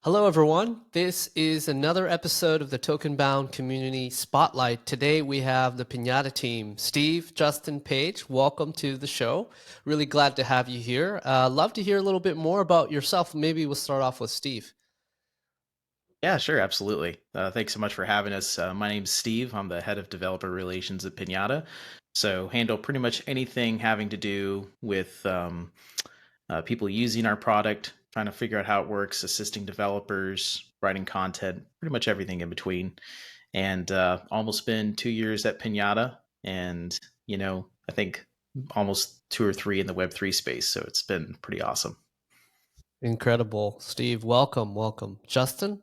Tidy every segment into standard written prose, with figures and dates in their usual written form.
Hello, everyone. This is another episode of the Tokenbound Community Spotlight. Today we have the Pinata team. Steve, Justin, Paige, welcome to the show. Really glad to have you here. Love to hear a little bit more about yourself. Maybe we'll start off with Steve. Yeah, sure, absolutely. Thanks so much for having us. My name's Steve. I'm the head of developer relations at Pinata. So handle pretty much anything having to do with people using our product, trying to figure out how it works, assisting developers, writing content, pretty much everything in between. And almost been 2 years at Pinata, and I think almost two or three in the Web3 space. So it's been pretty awesome. Incredible. Steve, welcome, welcome. Justin?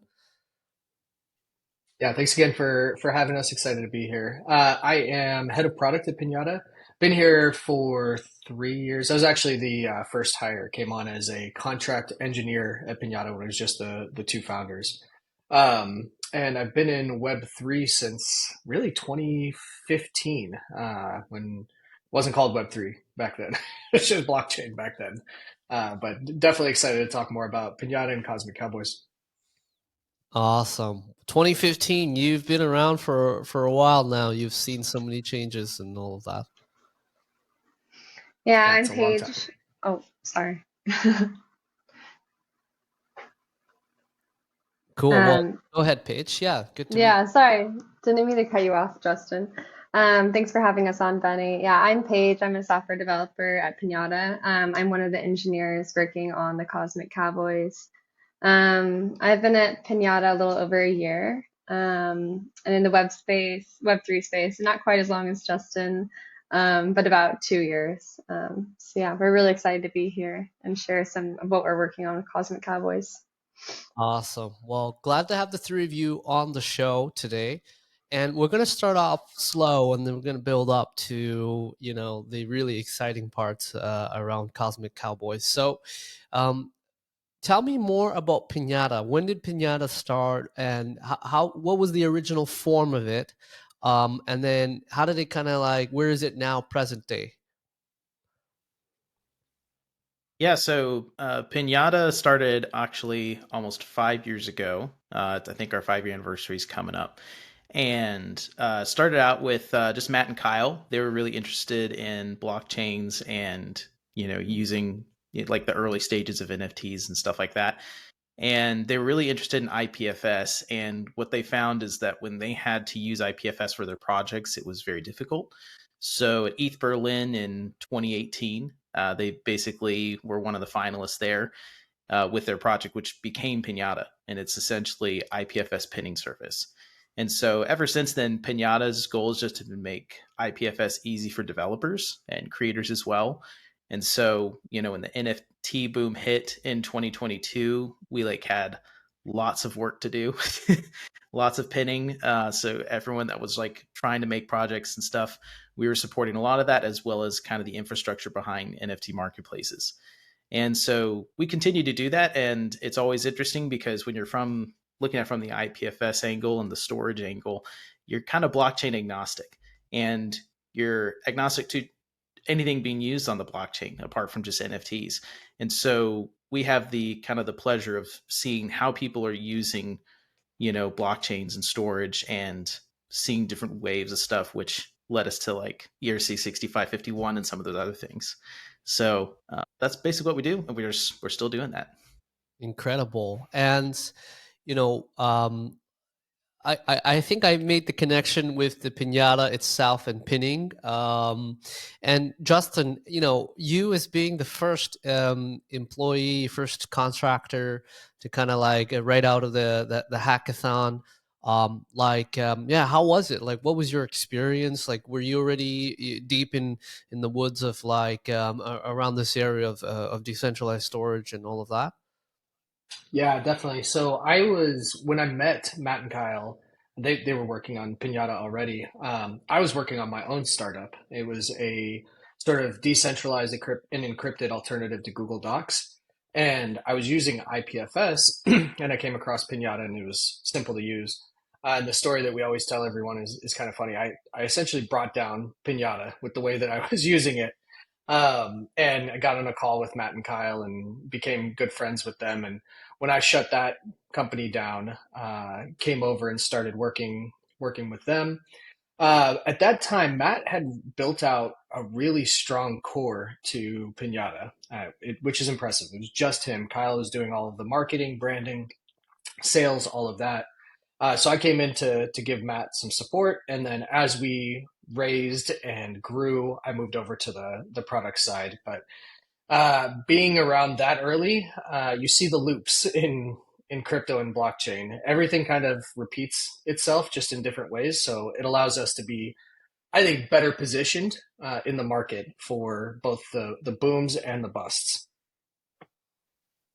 Yeah, thanks again for having us. Excited to be here. I am head of product at Pinata. Been here for 3 years. I was actually the first hire. Came on as a contract engineer at Pinata when it was just the two founders. And I've been in Web3 since really 2015, when it wasn't called Web3 back then. It's just blockchain back then. But definitely excited to talk more about Pinata and Cosmic Cowboys. Awesome. 2015, you've been around for a while now. You've seen so many changes and all of that. Yeah, Yeah, I'm it's a long time. Paige. Oh, sorry. Cool. Well, Um, go ahead, Paige. Yeah, good to meet yeah, sorry. Didn't mean to cut you off, Justin. Thanks for having us on, Benny. Yeah, I'm Paige. I'm a software developer at Pinata. I'm one of the engineers working on the Cosmic Cowboys. I've been at Pinata a little over a year. And in the Web3 space, not quite as long as Justin, but about 2 years. So yeah, we're really excited to be here and share some of what we're working on with Cosmic Cowboys. Awesome. Well, glad to have the three of you on the show today. And we're going to start off slow and then we're going to build up to, the really exciting parts around Cosmic Cowboys. So, um, tell me more about Pinata. When did Pinata start and what was the original form of it? And then how did it kind of where is it now present day? Yeah, so Pinata started actually almost 5 years ago. I think our 5 year anniversary is coming up. And started out with just Matt and Kyle. They were really interested in blockchains and, using like the early stages of NFTs and stuff like that. And they were really interested in IPFS. And what they found is that when they had to use IPFS for their projects, it was very difficult. So at ETH Berlin in 2018, they basically were one of the finalists there with their project, which became Pinata. And it's essentially IPFS pinning service. And so ever since then, Pinata's goal is just to make IPFS easy for developers and creators as well. And so, when the NFT boom hit in 2022, we had lots of work to do, lots of pinning. So everyone that was trying to make projects and stuff, we were supporting a lot of that as well as kind of the infrastructure behind NFT marketplaces. And so we continue to do that. And it's always interesting because when you're looking at from the IPFS angle and the storage angle, you're kind of blockchain agnostic and you're agnostic to anything being used on the blockchain apart from just NFTs. And so we have the kind of the pleasure of seeing how people are using, blockchains and storage and seeing different waves of stuff, which led us to ERC 6551 and some of those other things. So that's basically what we do, and we're still doing that. Incredible. And, you know, um, I think I made the connection with the pinata itself and pinning. And Justin, you as being the first employee, first contractor to kind of right out of the hackathon, yeah, how was it? Like, what was your experience? Like, were you already deep in the woods of around this area of decentralized storage and all of that? Yeah, definitely. So I was when I met Matt and Kyle, they were working on Pinata already. I was working on my own startup. It was a sort of decentralized and encrypted alternative to Google Docs. And I was using IPFS and I came across Pinata and it was simple to use. And the story that we always tell everyone is kind of funny. I essentially brought down Pinata with the way that I was using it. And I got on a call with Matt and Kyle and became good friends with them. And when I shut that company down, came over and started working with them. At that time, Matt had built out a really strong core to Pinata, which is impressive. It was just him. Kyle was doing all of the marketing, branding, sales, all of that. So I came in to give Matt some support, and then as we raised and grew, I moved over to the product side. But being around that early, you see the loops in crypto and blockchain. Everything kind of repeats itself just in different ways. So it allows us to be, I think, better positioned in the market for both the booms and the busts.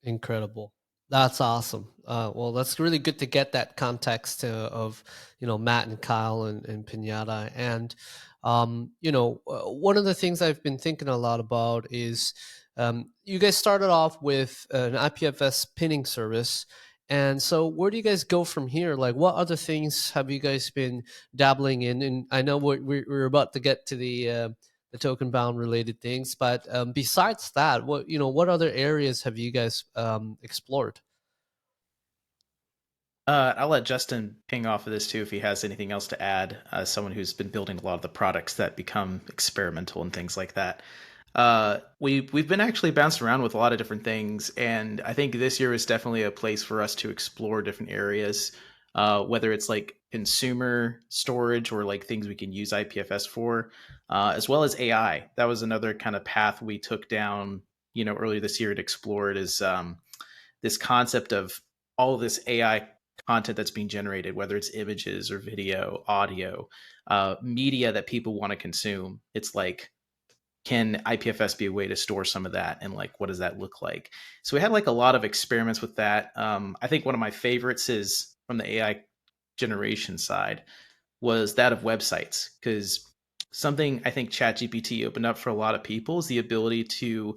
Incredible. That's awesome. Well, that's really good to get that context of, Matt and Kyle and Pinata. And, one of the things I've been thinking a lot about is you guys started off with an IPFS pinning service. And so where do you guys go from here? Like, what other things have you guys been dabbling in? And I know we're about to get to the Tokenbound related things, but besides that, what other areas have you guys explored? I'll let Justin ping off of this too if he has anything else to add. Someone who's been building a lot of the products that become experimental and things like that. We've been actually bouncing around with a lot of different things, and I think this year is definitely a place for us to explore different areas, whether it's like consumer storage or like things we can use IPFS for, as well as AI. That was another kind of path we took down, earlier this year to explore it. Is this concept of all of this AI content that's being generated, whether it's images or video, audio, media that people want to consume. It's like, can IPFS be a way to store some of that? And like, what does that look like? So we had like a lot of experiments with that. I think one of my favorites is from the AI generation side was that of websites, because something I think ChatGPT opened up for a lot of people is the ability to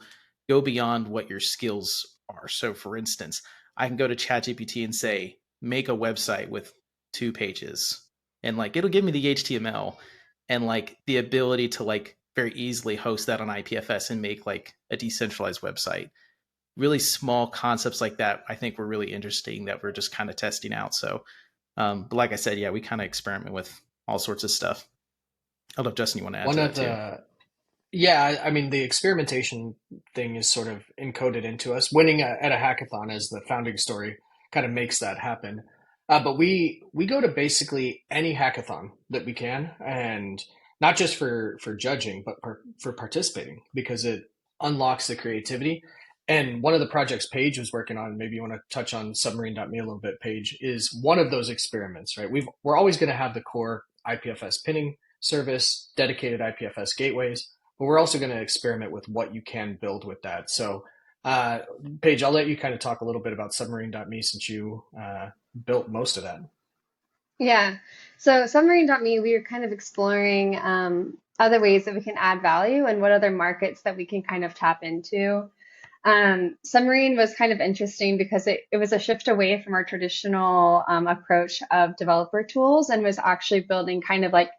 go beyond what your skills are. So for instance, I can go to ChatGPT and say, make a website with 2 pages, and like it'll give me the HTML and like the ability to like very easily host that on IPFS and make like a decentralized website. Really small concepts like that I think were really interesting that we're just kind of testing out. So but like I said, yeah, we kind of experiment with all sorts of stuff. I don't know if Justin, you want to add One to of that too. the Yeah, I mean, the experimentation thing is sort of encoded into us. Winning at a hackathon as the founding story kind of makes that happen. But we go to basically any hackathon that we can, and not just for judging, but for participating because it unlocks the creativity. And one of the projects Paige was working on, maybe you want to touch on submarine.me a little bit, Paige, is one of those experiments, right? We're always going to have the core IPFS pinning service, dedicated IPFS gateways, but we're also going to experiment with what you can build with that. So, uh, Paige, I'll let you kind of talk a little bit about submarine.me since you built most of that. Yeah. So submarine.me, we were kind of exploring other ways that we can add value and what other markets that we can kind of tap into. Submarine was kind of interesting because it was a shift away from our traditional approach of developer tools and was actually building kind of like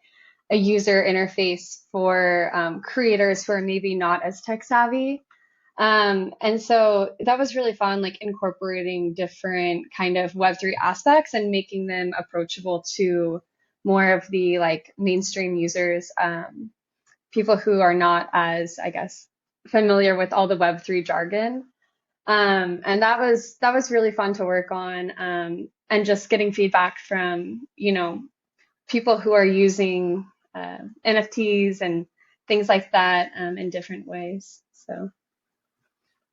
a user interface for creators who are maybe not as tech savvy. And so that was really fun, like incorporating different kind of Web3 aspects and making them approachable to more of the like mainstream users, people who are not as, I guess, familiar with all the Web3 jargon. And that was really fun to work on, and just getting feedback from, people who are using NFTs and things like that in different ways. So.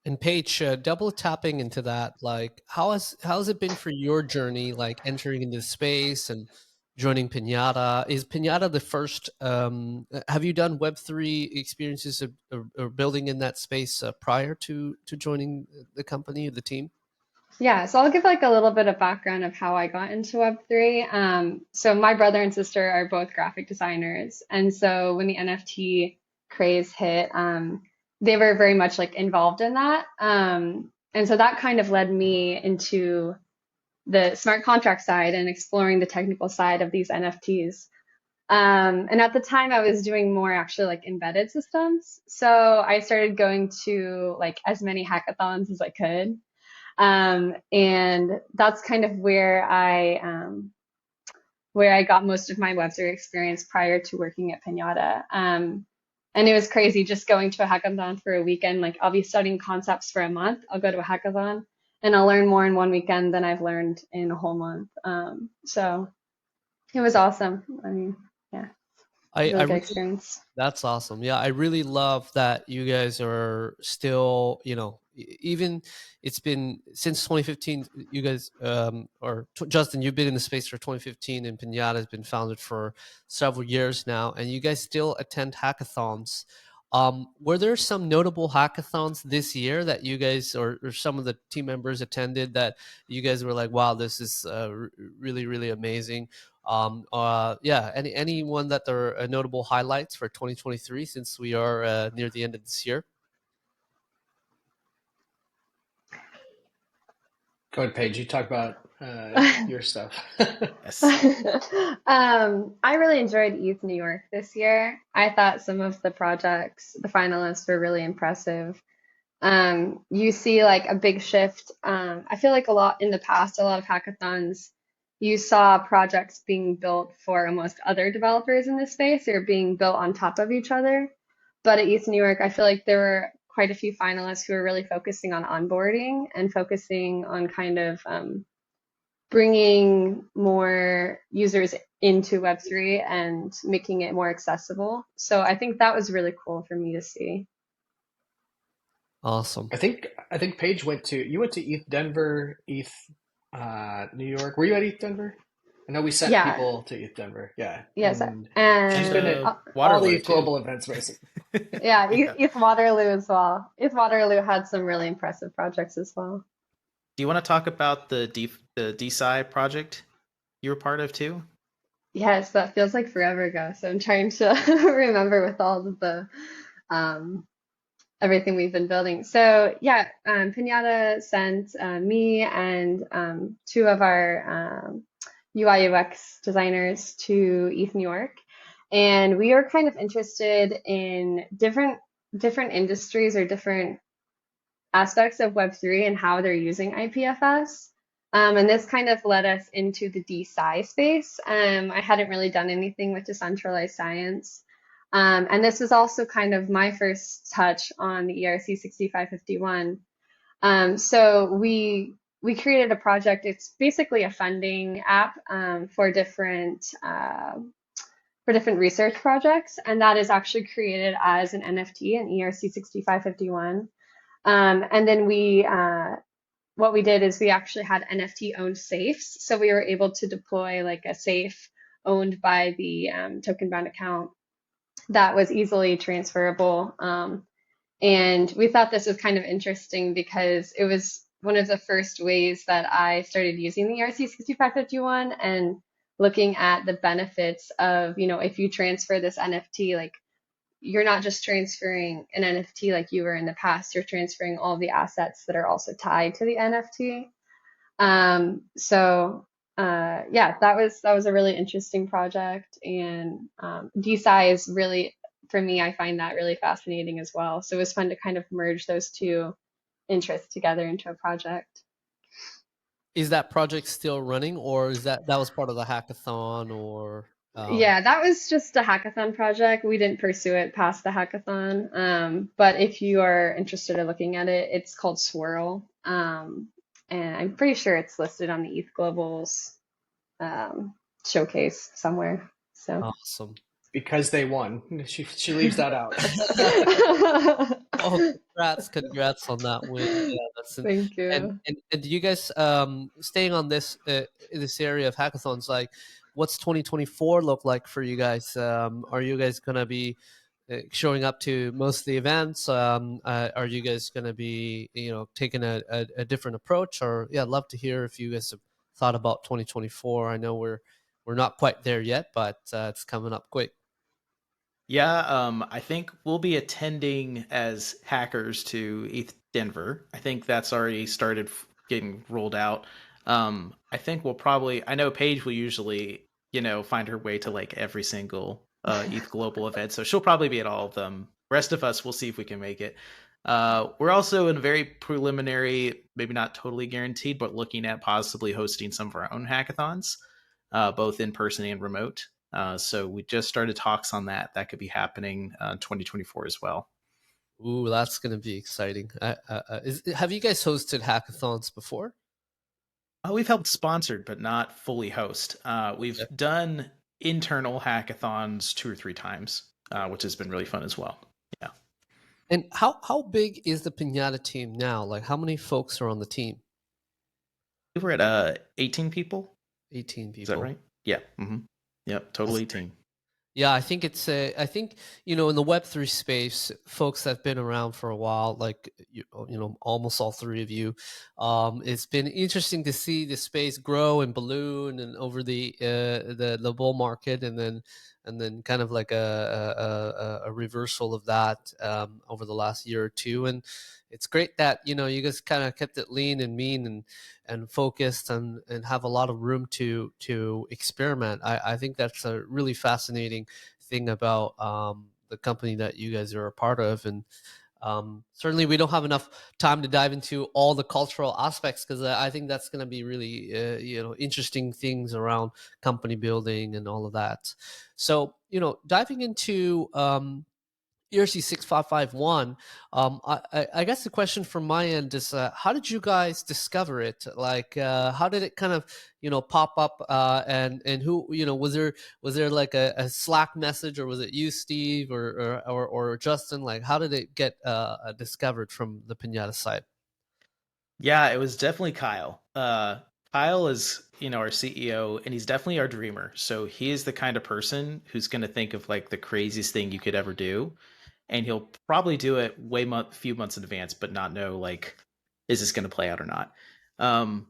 And Paige, double tapping into that, like how has it been for your journey, like entering into space and joining Pinata? Is Pinata the first? Have you done Web3 experiences or building in that space prior to joining the company or the team? Yeah, so I'll give like a little bit of background of how I got into Web3. So my brother and sister are both graphic designers, and so when the NFT craze hit, they were very much like involved in that. And so that kind of led me into the smart contract side and exploring the technical side of these NFTs. And at the time, I was doing more actually like embedded systems. So I started going to like as many hackathons as I could. And that's kind of where I got most of my Web3 experience prior to working at Pinata. And it was crazy just going to a hackathon for a weekend. Like I'll be studying concepts for a month. I'll go to a hackathon and I'll learn more in one weekend than I've learned in a whole month. So it was awesome. I mean, yeah, I really good really experience. That's awesome. Yeah, I really love that you guys are still, even it's been since 2015. You guys, Justin, you've been in the space for 2015, and Pinata has been founded for several years now, and you guys still attend hackathons. Were there some notable hackathons this year that you guys or some of the team members attended that you guys were like, wow, this is really, really amazing? Yeah, anyone that are notable highlights for 2023 since we are near the end of this year? Go ahead, Paige. You talk about your stuff. Yes. I really enjoyed ETH New York this year. I thought some of the projects, the finalists, were really impressive. You see like a big shift. I feel like a lot in the past, a lot of hackathons, you saw projects being built for almost other developers in this space or being built on top of each other. But at East New York, I feel like there were quite a few finalists who were really focusing on onboarding and focusing on kind of bringing more users into Web3 and making it more accessible. So I think that was really cool for me to see. Awesome. I think Paige went to ETH Denver, ETH New York. Were you at ETH Denver? I know we sent Yeah, people to ETH Denver. Yeah, yes. and she's been And at all the Waterloo ETH too. global events basically. yeah, Yeah. ETH Waterloo as well. ETH Waterloo had some really impressive projects as well. Do you want to talk about the DeSci project you were part of too? Yes, that feels like forever ago. So I'm trying to remember with all of the um, everything we've been building. So yeah, Pinata sent me and two of our UI UX designers to ETH New York, and we are kind of interested in different industries or different aspects of Web3 and how they're using IPFS. And this kind of led us into the DeSci space. I hadn't really done anything with decentralized science. And this was also kind of my first touch on the ERC 6551. So we created a project. It's basically a funding app for different research projects, and that is actually created as an NFT, an ERC 6551. And then what we did is we actually had NFT owned safes. So we were able to deploy like a safe owned by the Tokenbound account that was easily transferable. And we thought this was kind of interesting because it was one of the first ways that I started using the ERC 6551 and looking at the benefits of, if you transfer this NFT, like you're not just transferring an NFT like you were in the past, you're transferring all the assets that are also tied to the NFT. Yeah, that was a really interesting project, and DeSci is really, for me, I find that really fascinating as well. So it was fun to kind of merge those two interests together into a project. Is that project still running, or is that was part of the hackathon, or Yeah, that was just a hackathon project. We didn't pursue it past the hackathon. But if you are interested in looking at it, it's called Swirl. And I'm pretty sure it's listed on the ETH Global's showcase somewhere. So awesome? Because they won. She leaves that out. Oh, congrats on that win. Yeah, that's thank and you. and do you guys staying on this area of hackathons, like what's 2024 look like for you guys? Are you guys gonna be showing up to most of the events? Are you guys gonna be taking a different approach? Or yeah, I'd love to hear if you guys have thought about 2024. I know we're not quite there yet, but it's coming up quick. Yeah, I think we'll be attending as hackers to ETH Denver. I think that's already started getting rolled out. I think we'll probably. I know Paige will usually, find her way to like every single ETH Global event, so she'll probably be at all of them. Rest of us, we'll see if we can make it. We're also in very preliminary, maybe not totally guaranteed, but looking at possibly hosting some of our own hackathons, both in person and remote. So we just started talks on that. That could be happening 2024 as well. Ooh, that's going to be exciting. Have you guys hosted hackathons before? We've helped sponsored, but not fully host. We've Yep. done internal hackathons 2 or 3 times, which has been really fun as well. Yeah. And how big is the Pinata team now? Like, how many folks are on the team? We were at 18 people. 18 Is that people. right? Yeah. Mm-hmm. Yep. Total That's 18. Yeah, I think I think, in the Web3 space, folks that have been around for a while, like, almost all three of you, it's been interesting to see the space grow and balloon and over the bull market, and then kind of like a reversal of that over the last year or two. And it's great that, you guys kind of kept it lean and mean and focused and have a lot of room to experiment. I think that's a really fascinating thing about the company that you guys are a part of. And certainly we don't have enough time to dive into all the cultural aspects, because I think that's going to be really interesting things around company building and all of that. So diving into ERC 6551. I guess the question from my end is, how did you guys discover it? Like, how did it kind of, pop up? And who, was there like a Slack message, or was it you, Steve, or Justin? Like, how did it get discovered from the Pinata side? Yeah, it was definitely Kyle. Kyle is, our CEO, and he's definitely our dreamer. So he is the kind of person who's going to think of like the craziest thing you could ever do, and he'll probably do it few months in advance, but not know like, is this going to play out or not.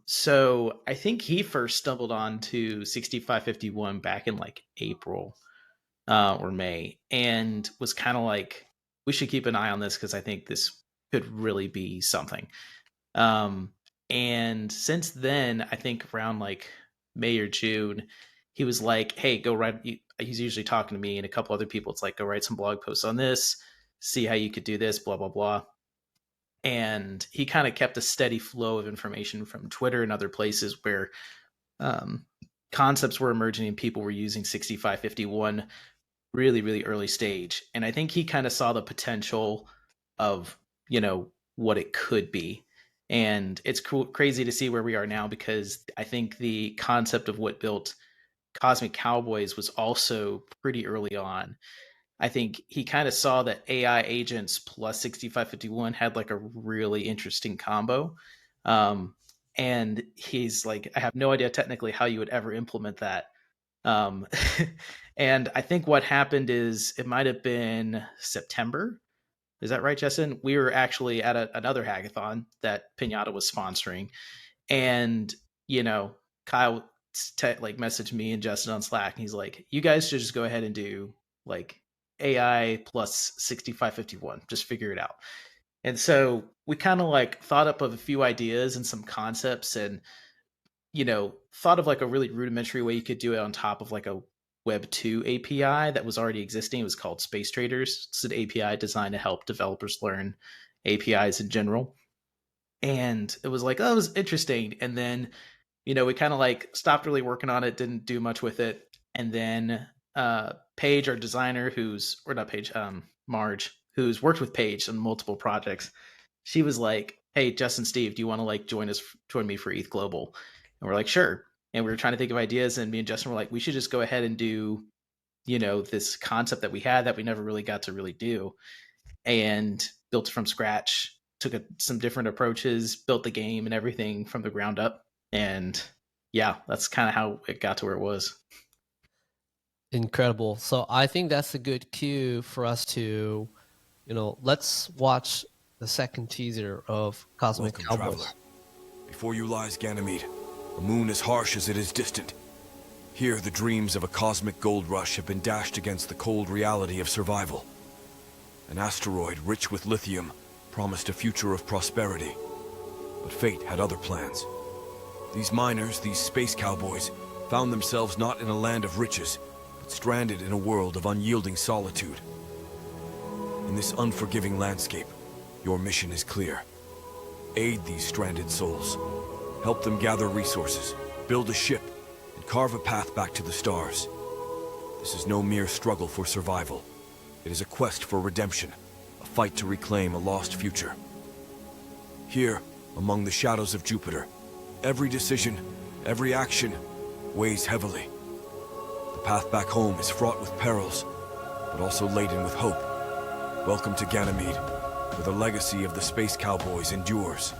So I think he first stumbled on to 6551 back in like April or May, and was kind of like, we should keep an eye on this because I think this could really be something. Um, and since then, I think around like May or June, he was like, "Hey, go write." He's usually talking to me and a couple other people. It's like, "Go write some blog posts on this. See how you could do this." Blah blah blah. And he kind of kept a steady flow of information from Twitter and other places where um, concepts were emerging and people were using 6551 really really early stage. And I think he kind of saw the potential of what it could be. And it's crazy to see where we are now, because I think the concept of what built Cosmic Cowboys was also pretty early on. I think he kind of saw that AI agents plus 6551 had like a really interesting combo. Um, and he's like, I have no idea technically how you would ever implement that. Um, and I think what happened is, it might have been September. Is that right, Justin? We were actually at another hackathon that Pinata was sponsoring, and Kyle like messaged me and Justin on Slack, and he's like, "You guys should just go ahead and do like AI plus 6551. Just figure it out." And so we kind of like thought up of a few ideas and some concepts, and thought of like a really rudimentary way you could do it on top of like a Web 2 API that was already existing. It was called Space Traders. It's an API designed to help developers learn APIs in general. And it was like, oh, it was interesting. And then, we kind of like stopped really working on it, didn't do much with it. And then Paige, our designer, or not Paige, Marge, who's worked with Paige on multiple projects, she was like, "Hey, Justin, Steve, do you want to like join me for ETH Global?" And we're like, "Sure." And we were trying to think of ideas, and me and Justin were like, "We should just go ahead and do, this concept that we had that we never really got to really do, and built it from scratch. Took some different approaches, built the game and everything from the ground up, and yeah, that's kind of how it got to where it was." Incredible. So I think that's a good cue for us to, let's watch the second teaser of Cosmic Welcome, traveler. Cowboys. Before you lies Ganymede, a moon as harsh as it is distant. Here, the dreams of a cosmic gold rush have been dashed against the cold reality of survival. An asteroid rich with lithium promised a future of prosperity, but fate had other plans. These miners, these space cowboys, found themselves not in a land of riches, but stranded in a world of unyielding solitude. In this unforgiving landscape, Your mission is clear. Aid these stranded souls. Help them gather resources, build a ship, and carve a path back to the stars. This is no mere struggle for survival. It is a quest for redemption, a fight to reclaim a lost future. Here, among the shadows of Jupiter, every decision, every action weighs heavily. The path back home is fraught with perils, but also laden with hope. Welcome to Ganymede, where the legacy of the Space Cowboys endures.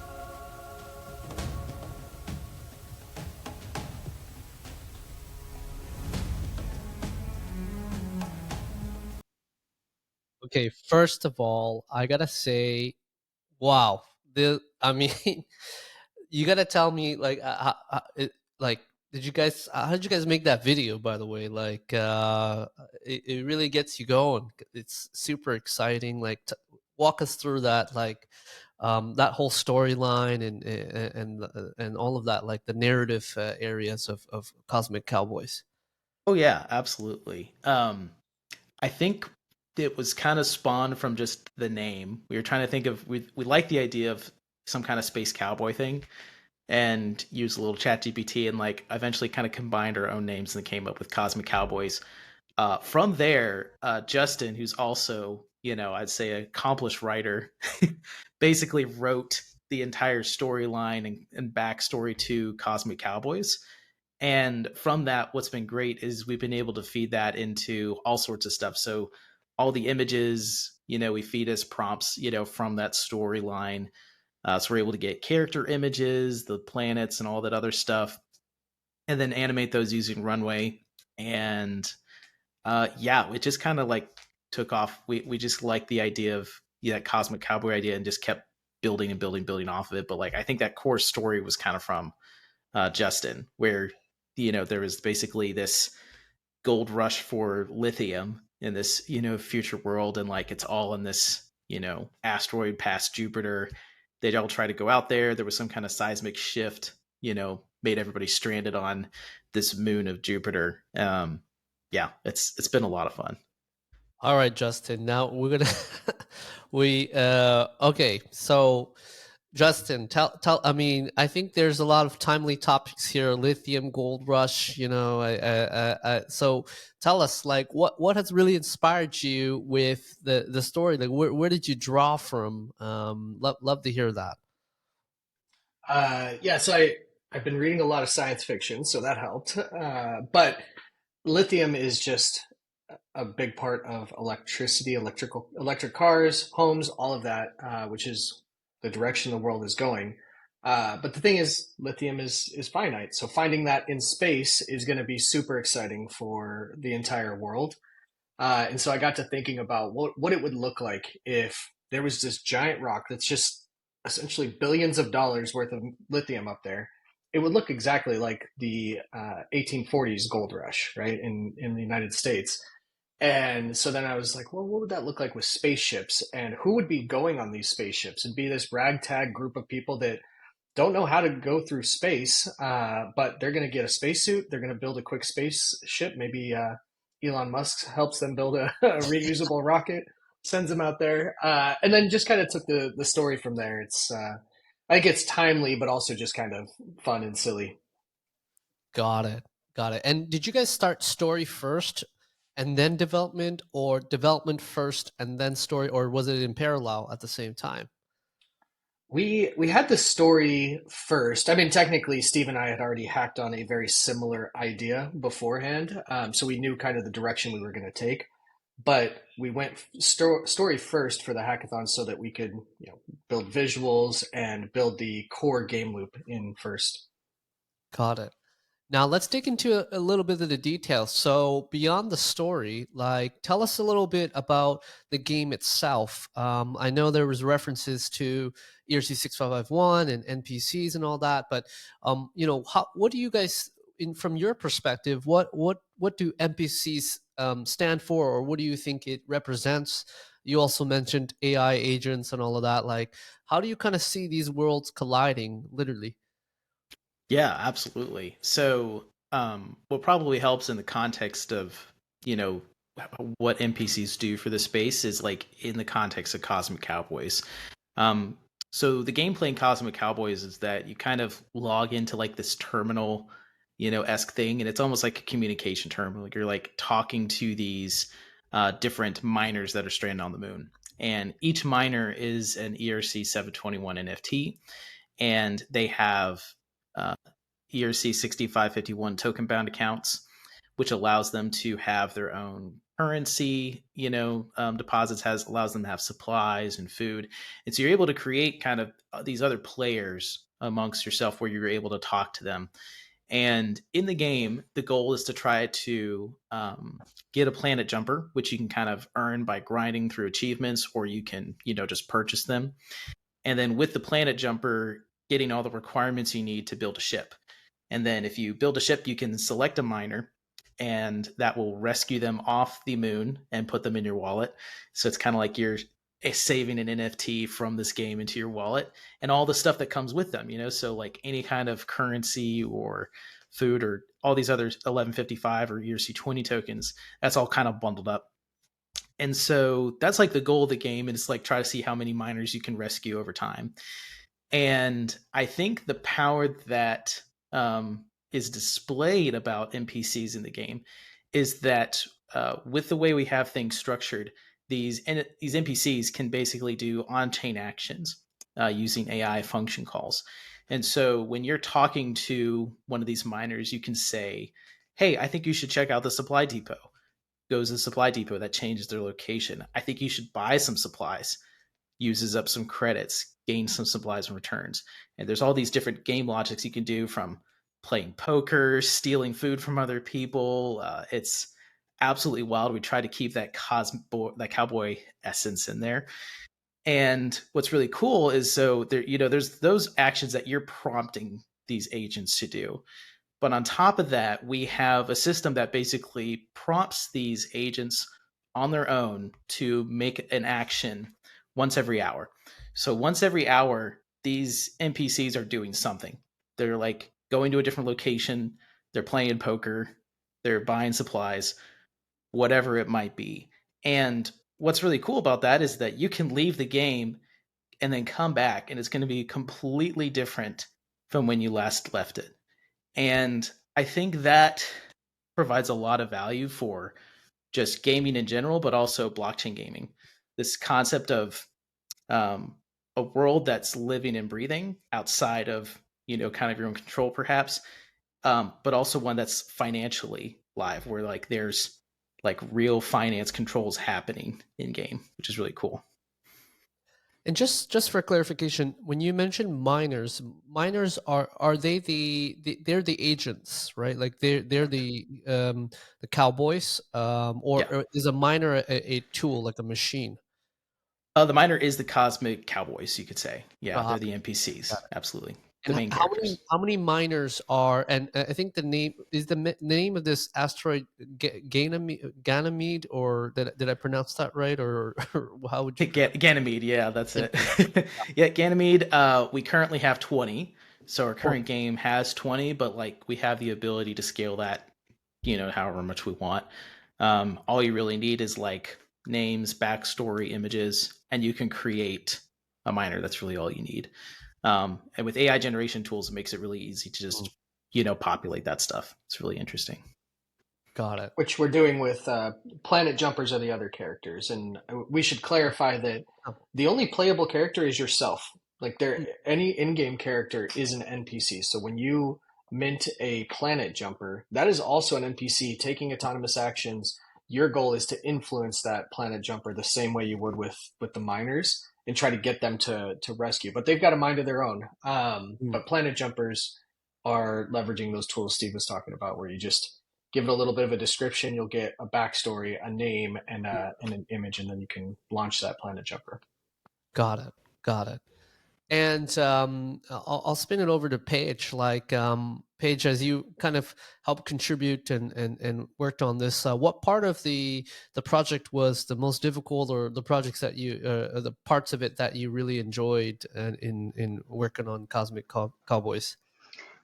Okay, first of all, I gotta say, wow. I mean, you gotta tell me like, like, how did you guys make that video? By the way, like, it really gets you going. It's super exciting. Like, walk us through that, like, that whole storyline and all of that, like the narrative areas of Cosmic Cowboys. Oh yeah, absolutely. I think it was kind of spawned from just the name. We were trying to think of we like the idea of some kind of space cowboy thing, and use a little chat GPT, and like eventually kind of combined our own names and came up with Cosmic Cowboys. From there, Justin, who's also, I'd say an accomplished writer, basically wrote the entire storyline and backstory to Cosmic Cowboys. And from that, what's been great is we've been able to feed that into all sorts of stuff. So all the images, we feed as prompts, from that storyline. So we're able to get character images, the planets, and all that other stuff, and then animate those using Runway. And yeah, it just kind of like took off. We just liked the idea of that Cosmic Cowboy idea and just kept building and building off of it. But like I think that core story was kind of from Justin, where there was basically this gold rush for lithium in this future world, and like it's all in this asteroid past Jupiter. They'd all try to go out there. There was some kind of seismic shift, made everybody stranded on this moon of Jupiter. Yeah, it's been a lot of fun. All right, Justin. Now we're gonna we okay. So, Justin, tell. I mean, I think there's a lot of timely topics here: lithium, gold rush. So tell us, like, what has really inspired you with the story? Like, where did you draw from? Love to hear that. Yeah, so I've been reading a lot of science fiction, so that helped. But lithium is just a big part of electricity, electric cars, homes, all of that, which is the direction the world is going. But the thing is, lithium is finite, so finding that in space is going to be super exciting for the entire world. And so I got to thinking about what it would look like if there was this giant rock that's just essentially billions of dollars worth of lithium up there. It would look exactly like the 1840s gold rush, right, in the United States. And so then I was like, well, what would that look like with spaceships? And who would be going on these spaceships? It'd be this ragtag group of people that don't know how to go through space, but they're going to get a spacesuit. They're going to build a quick spaceship. Maybe Elon Musk helps them build a reusable rocket, sends them out there, and then just kind of took the story from there. I think it's timely, but also just kind of fun and silly. Got it. Got it. And did you guys start story first and then development, or development first and then story, or was it in parallel at the same time? We had the story first. I mean, technically, Steve and I had already hacked on a very similar idea beforehand, so we knew kind of the direction we were going to take. But we went story first for the hackathon so that we could, build visuals and build the core game loop in first. Got it. Now let's dig into a little bit of the details. So beyond the story, like, tell us a little bit about the game itself. I know there was references to ERC 6551 and NPCs and all that, but what do you guys, from your perspective, what do NPCs stand for, or what do you think it represents? You also mentioned AI agents and all of that. Like, how do you kind of see these worlds colliding, literally? Yeah, absolutely. So, what probably helps in the context of, you know, what NPCs do for the space is like in the context of Cosmic Cowboys. So the gameplay in Cosmic Cowboys is that you kind of log into like this terminal, esque thing, and it's almost like a communication terminal. You're like talking to these different miners that are stranded on the moon, and each miner is an ERC 721 NFT, and they have uh, ERC 6551 token-bound accounts, which allows them to have their own currency, deposits, allows them to have supplies and food. And so you're able to create kind of these other players amongst yourself where you're able to talk to them. And in the game, the goal is to try to get a planet jumper, which you can kind of earn by grinding through achievements, or you can, just purchase them. And then with the planet jumper, getting all the requirements you need to build a ship. And then if you build a ship, you can select a miner, and that will rescue them off the moon and put them in your wallet. So it's kind of like you're saving an NFT from this game into your wallet, and all the stuff that comes with them, so like any kind of currency or food or all these other 1155 or ERC20 tokens, that's all kind of bundled up. And so that's like the goal of the game, and it's like try to see how many miners you can rescue over time. And I think the power that is displayed about NPCs in the game is that with the way we have things structured, these NPCs can basically do on-chain actions using AI function calls. And so when you're talking to one of these miners, you can say, "Hey, I think you should check out the supply depot." Goes to the supply depot, that changes their location. "I think you should buy some supplies." Uses up some credits, gains some supplies and returns. And there's all these different game logics you can do, from playing poker, stealing food from other people. It's absolutely wild. We try to keep that cowboy essence in there. And what's really cool is, so there, there's those actions that you're prompting these agents to do. But on top of that, we have a system that basically prompts these agents on their own to make an action once every hour. So once every hour, these NPCs are doing something. They're like going to a different location, they're playing poker, they're buying supplies, whatever it might be. And what's really cool about that is that you can leave the game and then come back, and it's going to be completely different from when you last left it. And I think that provides a lot of value for just gaming in general, but also blockchain gaming. This concept of a world that's living and breathing outside of, kind of your own control, perhaps, but also one that's financially live, where like there's like real finance controls happening in game, which is really cool. And just for clarification, when you mention miners are they they're the agents, right? Like they're the cowboys, Yeah. or is a miner a tool, like a machine? The miner is the Cosmic Cowboys, you could say. Yeah, they're the Got NPCs. it. Absolutely. The And main how many characters. miners are? And I think the name is name of this asteroid Ganymede, or did I pronounce that right, or how would you pronounce Ganymede, yeah, that's it? it. Yeah, Ganymede, we currently have 20. So our current 20. game has 20, but like we have the ability to scale that, however much we want. All you really need is like names, backstory, images, and you can create a miner. That's really all you need. And with AI generation tools, it makes it really easy to just, populate that stuff. It's really interesting. Got it. Which we're doing with planet jumpers are the other characters, and we should clarify that Oh. the only playable character is yourself. Like any in-game character is an NPC. So when you mint a planet jumper, that is also an NPC taking autonomous actions. Your goal is to influence that planet jumper the same way you would with the miners, and try to get them to rescue. But they've got a mind of their own. But planet jumpers are leveraging those tools Steve was talking about, where you just give it a little bit of a description, you'll get a backstory, a name, and an image, and then you can launch that planet jumper. Got it. Got it. And I'll spin it over to Paige. Like, Paige, as you kind of helped contribute and worked on this, what part of the project was the most difficult, or the projects that you, the parts of it that you really enjoyed in working on Cosmic Cowboys?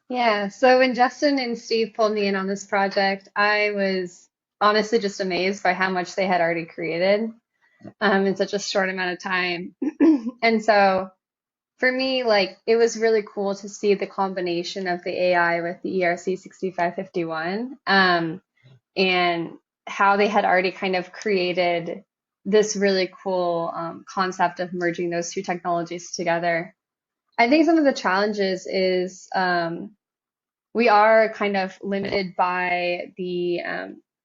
Yeah, so when Justin and Steve pulled me in on this project, I was honestly just amazed by how much they had already created in such a short amount of time. And so for me, like it was really cool to see the combination of the AI with the ERC 6551, and how they had already kind of created this really cool concept of merging those two technologies together. I think some of the challenges is we are kind of limited by the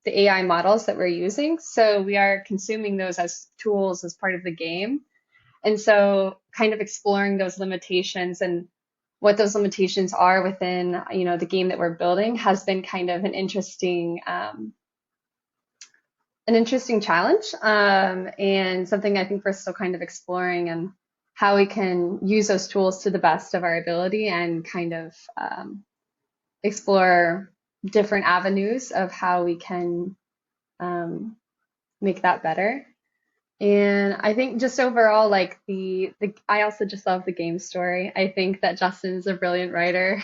AI models that we're using. So we are consuming those as tools as part of the game. And so kind of exploring those limitations and what those limitations are within, the game that we're building has been kind of an interesting challenge, and something I think we're still kind of exploring, and how we can use those tools to the best of our ability and kind of explore different avenues of how we can make that better. And I think just overall, like I also just love the game story. I think that Justin's a brilliant writer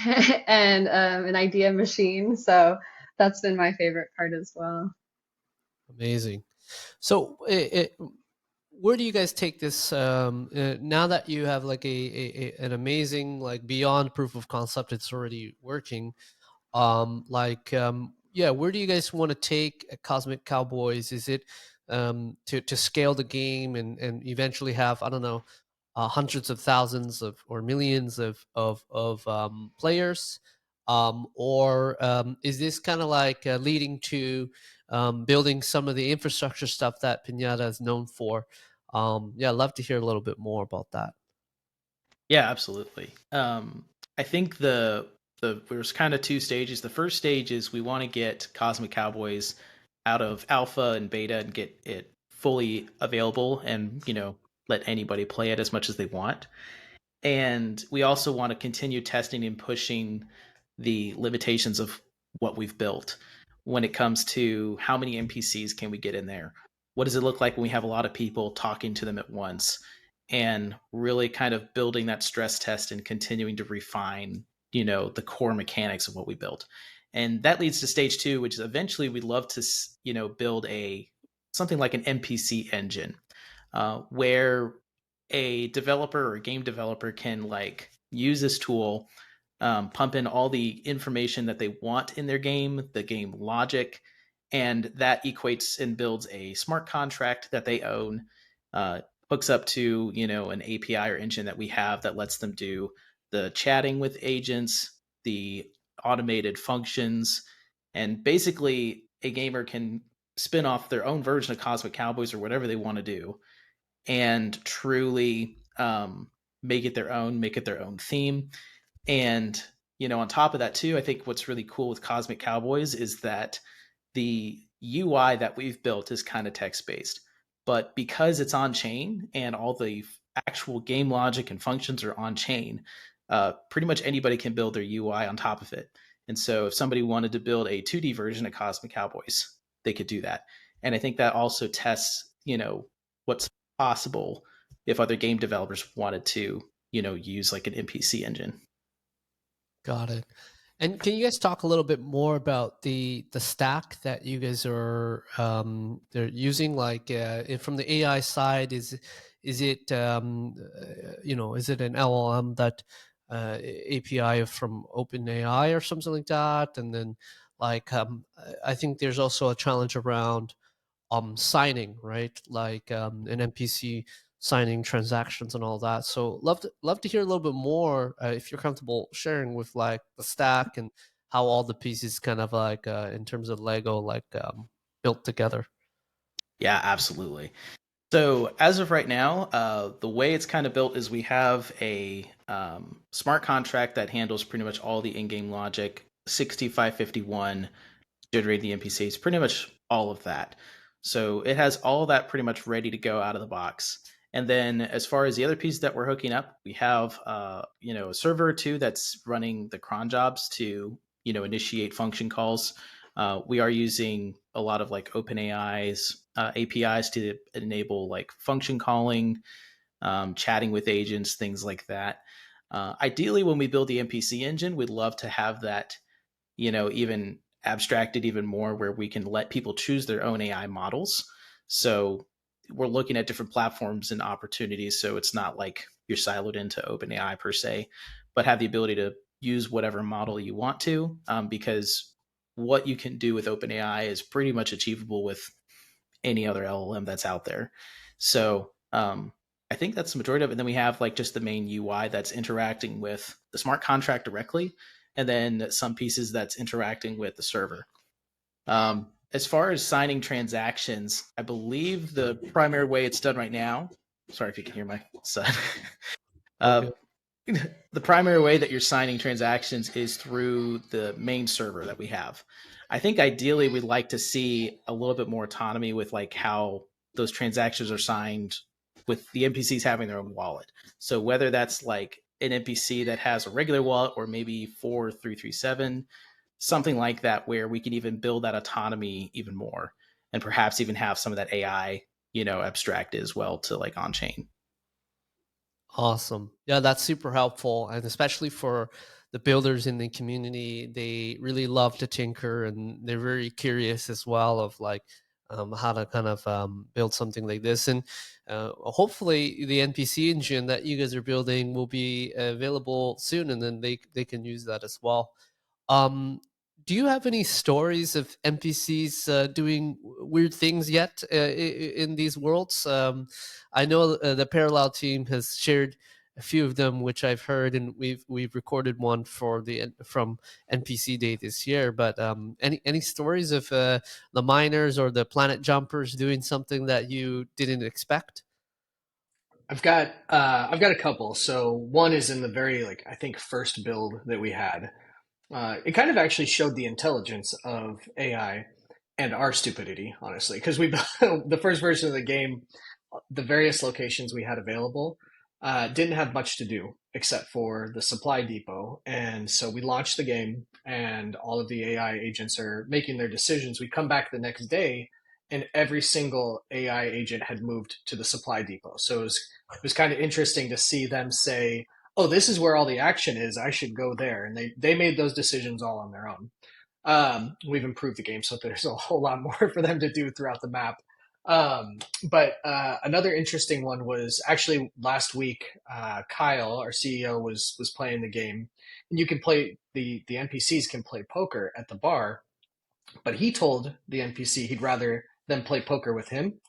and an idea machine. So that's been my favorite part as well. Amazing. So, where do you guys take this now that you have like an amazing, like beyond proof of concept, it's already working? Yeah, where do you guys want to take Cosmic Cowboys? Is it to scale the game and eventually have, I don't know, hundreds of thousands of or millions of players, or is this kind of like leading to building some of the infrastructure stuff that Pinata is known for? Yeah, I'd love to hear a little bit more about that. Yeah, absolutely. I think there's kind of two stages. The first stage is we want to get Cosmic Cowboys out of alpha and beta and get it fully available, and let anybody play it as much as they want. And we also want to continue testing and pushing the limitations of what we've built when it comes to how many NPCs can we get in there? What does it look like when we have a lot of people talking to them at once? And really kind of building that stress test and continuing to refine, the core mechanics of what we built. And that leads to stage two, which is eventually we'd love to, build something like an NPC engine, where a developer or a game developer can like use this tool, pump in all the information that they want in their game, the game logic, and that equates and builds a smart contract that they own, hooks up to an API or engine that we have that lets them do the chatting with agents, the automated functions, and basically a gamer can spin off their own version of Cosmic Cowboys or whatever they want to do and truly make it their own theme. And on top of that too, I think what's really cool with Cosmic Cowboys is that the UI that we've built is kind of text based, but because it's on chain and all the actual game logic and functions are on chain, pretty much anybody can build their UI on top of it. And so if somebody wanted to build a 2D version of Cosmic Cowboys, they could do that. And I think that also tests, what's possible if other game developers wanted to, use like an NPC engine. Got it. And can you guys talk a little bit more about the stack that you guys are they're using? Like from the AI side, is it is it an LLM that API from OpenAI or something like that? And then like I think there's also a challenge around signing, right? Like an NPC signing transactions and all that. So love to hear a little bit more if you're comfortable sharing with like the stack and how all the pieces kind of like in terms of Lego like built together. Yeah, absolutely. So as of right now, the way it's kind of built is we have a smart contract that handles pretty much all the in-game logic, 6551, generate the NPCs, pretty much all of that. So it has all that pretty much ready to go out of the box. And then as far as the other pieces that we're hooking up, we have a server or two that's running the cron jobs to initiate function calls. We are using a lot of like OpenAI's APIs to enable like function calling, chatting with agents, things like that. Ideally, when we build the NPC engine, we'd love to have that even abstracted even more where we can let people choose their own AI models. So we're looking at different platforms and opportunities. So it's not like you're siloed into OpenAI per se, but have the ability to use whatever model you want to, because what you can do with OpenAI is pretty much achievable with any other LLM that's out there. So I think that's the majority of it. And then we have like just the main UI that's interacting with the smart contract directly, and then some pieces that's interacting with the server. As far as signing transactions, I believe the primary way it's done right now. Sorry if you can hear my son. Okay. The primary way that you're signing transactions is through the main server that we have. I think ideally we'd like to see a little bit more autonomy with like how those transactions are signed with the NPCs having their own wallet. So whether that's like an NPC that has a regular wallet or maybe 4337, something like that, where we can even build that autonomy even more and perhaps even have some of that AI, abstracted as well to like on chain. Awesome. Yeah, that's super helpful. And especially for the builders in the community, they really love to tinker and they're very curious as well of like how to kind of build something like this. And hopefully the NPC engine that you guys are building will be available soon and then they can use that as well. Um, do you have any stories of NPCs doing weird things yet in these worlds? I know the Parallel team has shared a few of them, which I've heard, and we've recorded one for from NPC Day this year. But any stories of the miners or the planet jumpers doing something that you didn't expect? I've got a couple. So one is in the very like I think first build that we had. It kind of actually showed the intelligence of AI and our stupidity, honestly, because we the first version of the game, the various locations we had available didn't have much to do except for the supply depot, and so we launched the game, and all of the AI agents are making their decisions. We come back the next day, and every single AI agent had moved to the supply depot. So it was kind of interesting to see them say, oh, this is where all the action is. I should go there. And they made those decisions all on their own. We've improved the game so there's a whole lot more for them to do throughout the map. But another interesting one was actually last week. Kyle, our CEO, was playing the game, and you can play the NPCs can play poker at the bar. But he told the NPC he'd rather them play poker with him,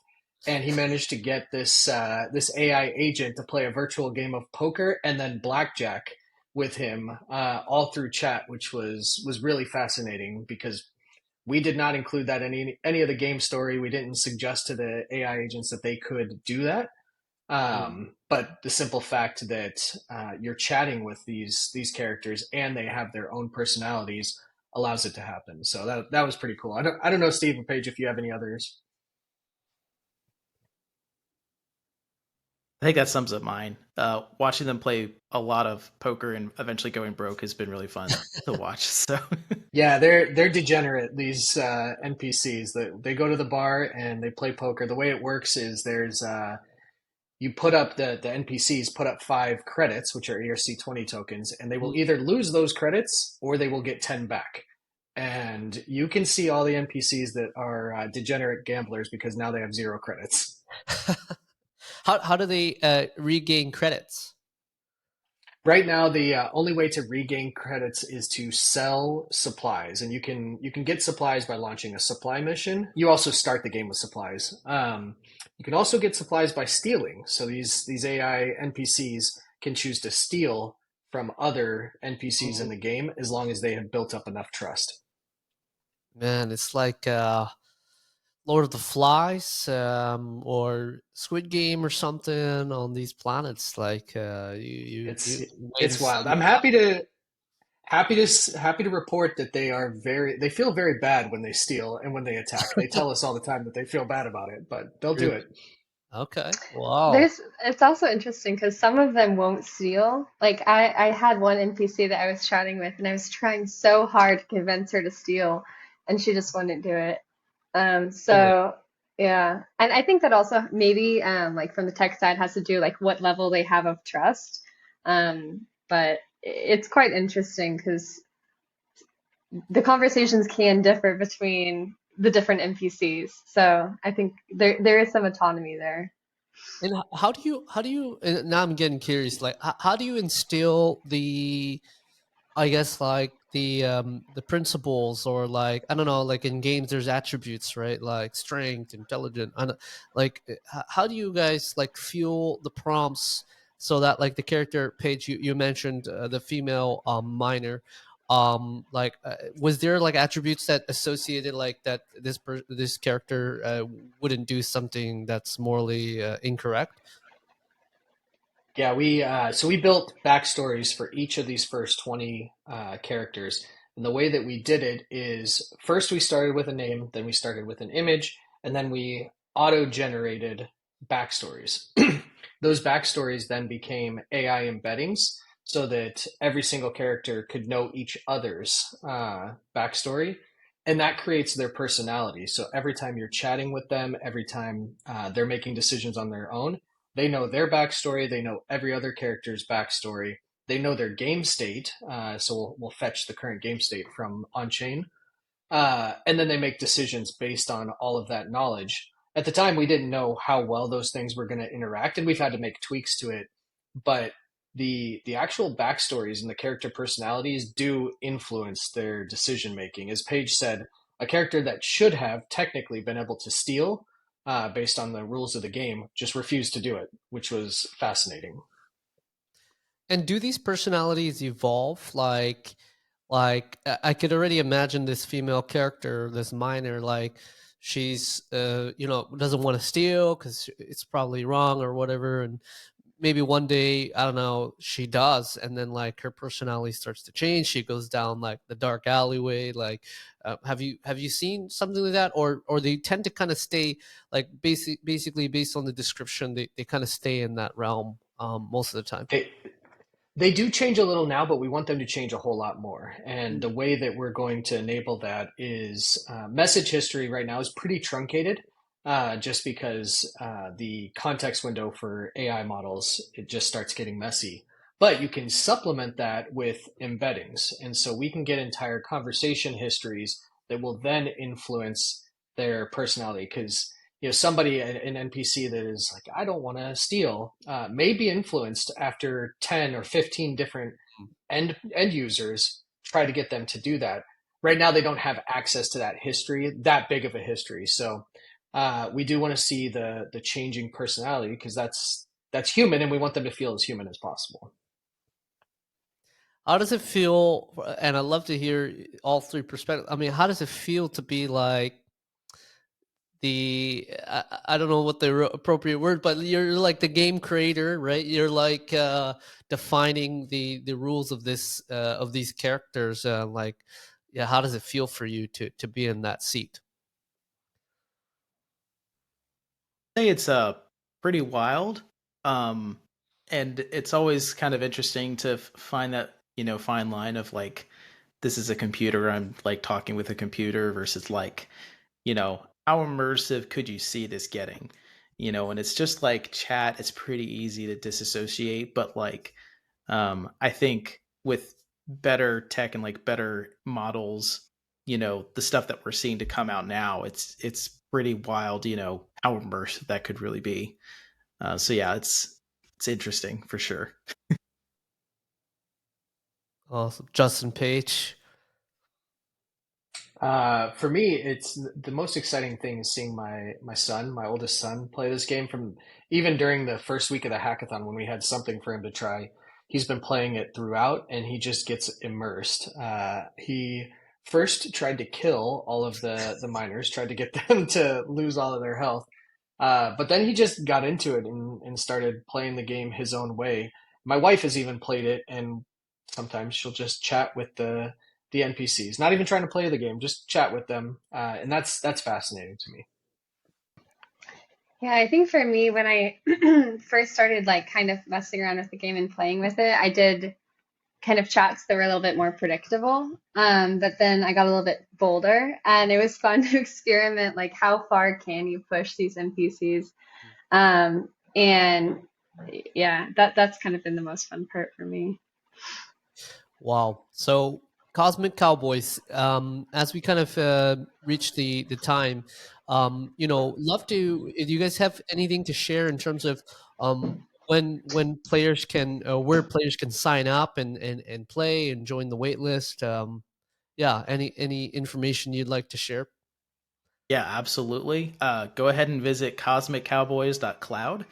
and he managed to get this AI agent to play a virtual game of poker and then blackjack with him all through chat, which was really fascinating because we did not include that in any of the game story. We didn't suggest to the AI agents that they could do that. But the simple fact that you're chatting with these characters and they have their own personalities allows it to happen. So that was pretty cool. I don't know, Steve or Paige, if you have any others. I think that sums up mine. Watching them play a lot of poker and eventually going broke has been really fun to watch. So Yeah, they're degenerate. These NPCs that they go to the bar and they play poker. The way it works is there's you put up the NPCs put up 5 credits, which are ERC 20 tokens, and they will either lose those credits or they will get 10 back. And you can see all the NPCs that are degenerate gamblers because now they have 0 credits. How do they regain credits? Right now, the only way to regain credits is to sell supplies, and you can get supplies by launching a supply mission. You also start the game with supplies. You can also get supplies by stealing. So these AI NPCs can choose to steal from other NPCs in the game as long as they have built up enough trust. Man, it's like Lord of the Flies or Squid Game or something on these planets. Like It's you wait and it's wild. see. I'm happy to report that they feel very bad when they steal and when they attack. They tell us all the time that they feel bad about it, but they'll do Really? it. Okay. Wow. It's also interesting because some of them won't steal. Like I had one NPC that I was chatting with and I was trying so hard to convince her to steal and she just wouldn't do it. Really. So yeah. And I think that also maybe like from the tech side has to do like what level they have of trust. But it's quite interesting because the conversations can differ between the different NPCs. So I think there is some autonomy there. And how do you now I'm getting curious, like how do you instill the, I guess, like the principles, or like, I don't know, like in games there's attributes, right? Like strength, intelligent, and like how do you guys like fuel the prompts so that like the character page you mentioned, the female miner, like was there like attributes that associated like that this character wouldn't do something that's morally incorrect? Yeah, we built backstories for each of these first 20 characters. And the way that we did it is first we started with a name, then we started with an image, and then we auto-generated backstories. Those backstories then became AI embeddings so that every single character could know each other's backstory. And that creates their personality. So every time you're chatting with them, every time they're making decisions on their own, they know their backstory. They know every other character's backstory. They know their game state. So we'll fetch the current game state from on chain. And then they make decisions based on all of that knowledge. At the time, we didn't know how well those things were going to interact, and we've had to make tweaks to it. But the actual backstories and the character personalities do influence their decision making. As Paige said, a character that should have technically been able to steal, based on the rules of the game, just refused to do it, which was fascinating. And do these personalities evolve? Like I could already imagine this female character, this miner, like she's you know, doesn't want to steal because it's probably wrong or whatever, and maybe one day, I don't know, she does, and then like her personality starts to change. She goes down like the dark alleyway. Like, have you seen something like that, or they tend to kind of stay like basically based on the description, they kind of stay in that realm most of the time. They, They do change a little now, but we want them to change a whole lot more. And the Mm. way that we're going to enable that is message history right now is pretty truncated, just because the context window for AI models, it just starts getting messy. But you can supplement that with embeddings. And so we can get entire conversation histories that will then influence their personality. Because somebody, an NPC that is like, I don't want to steal, may be influenced after 10 or 15 different end users try to get them to do that. Right now they don't have access to that history, that big of a history. So we do want to see the changing personality, because that's human, and we want them to feel as human as possible. How does it feel? And I'd love to hear all three perspectives. I mean, how does it feel to be like I don't know what the appropriate word, but you're like the game creator, right? You're like defining the rules of these characters. Like, yeah, how does it feel for you to be in that seat? Say it's pretty wild. Um and it's always kind of interesting to find that, fine line of like, this is a computer, I'm like talking with a computer, versus like, how immersive could you see this getting? And it's just like chat, it's pretty easy to disassociate, but like, I think with better tech and like better models, the stuff that we're seeing to come out now, it's pretty wild, how immersive that could really be. So yeah, it's interesting for sure. Awesome, Justin Page. For me, it's the most exciting thing is seeing my son, my oldest son, play this game. From even during the first week of the hackathon when we had something for him to try. He's been playing it throughout, and he just gets immersed. He first tried to kill all of the miners, tried to get them to lose all of their health, but then he just got into it and started playing the game his own way. My wife has even played it, and sometimes she'll just chat with the NPCs, not even trying to play the game, just chat with them, and that's fascinating to me. Yeah, I think for me, when I first started like kind of messing around with the game and playing with it, I did kind of chats that were a little bit more predictable. But then I got a little bit bolder, and it was fun to experiment like how far can you push these NPCs. And yeah, that's kind of been the most fun part for me. Wow. So Cosmic Cowboys. As we kind of reach the time, love to. If you guys have anything to share in terms of when players can, where players can sign up and play and join the wait list. Yeah, any information you'd like to share? Yeah, absolutely. Go ahead and visit cosmiccowboys.cloud.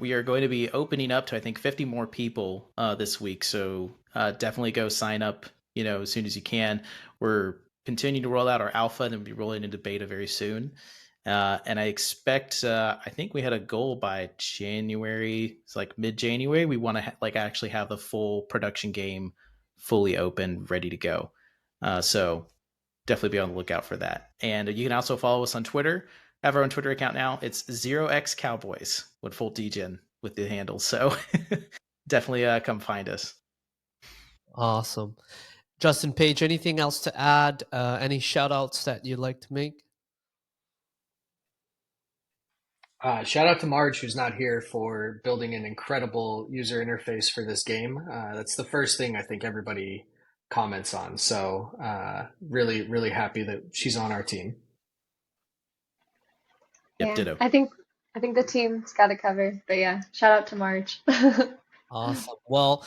We are going to be opening up to, I think, 50 more people this week. So definitely go sign up, as soon as you can. We're continuing to roll out our alpha and then we'll be rolling into beta very soon. And I expect, I think we had a goal by January. It's like mid-January. We want to actually have the full production game fully open, ready to go. So definitely be on the lookout for that. And you can also follow us on Twitter. I have our own Twitter account now. It's 0x Cowboys with full degen with the handle. So definitely come find us. Awesome. Justin Page, anything else to add? Any shout outs that you'd like to make? Shout out to Marge, who's not here, for building an incredible user interface for this game. That's the first thing I think everybody comments on. So really, really happy that she's on our team. Yep, Yeah, ditto. I think the team's got it covered. But yeah, shout out to Marge. Awesome. Well,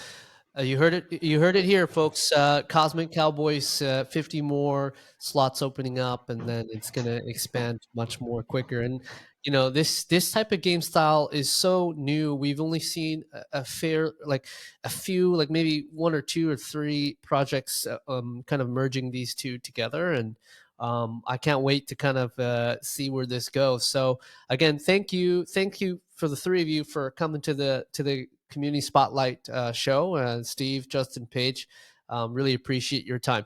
you heard it. You heard it here, folks. Cosmic Cowboys, 50 more slots opening up, and then it's going to expand much more quicker. And this type of game style is so new. We've only seen a few, like maybe one or two or three projects, kind of merging these two together. And I can't wait to kind of see where this goes. So again, thank you for the three of you for coming to the Community Spotlight show. Steve, Justin, Page, really appreciate your time.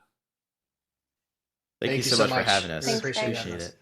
Thank you so much for having us. Really Thanks, guys. appreciate Appreciate it. it.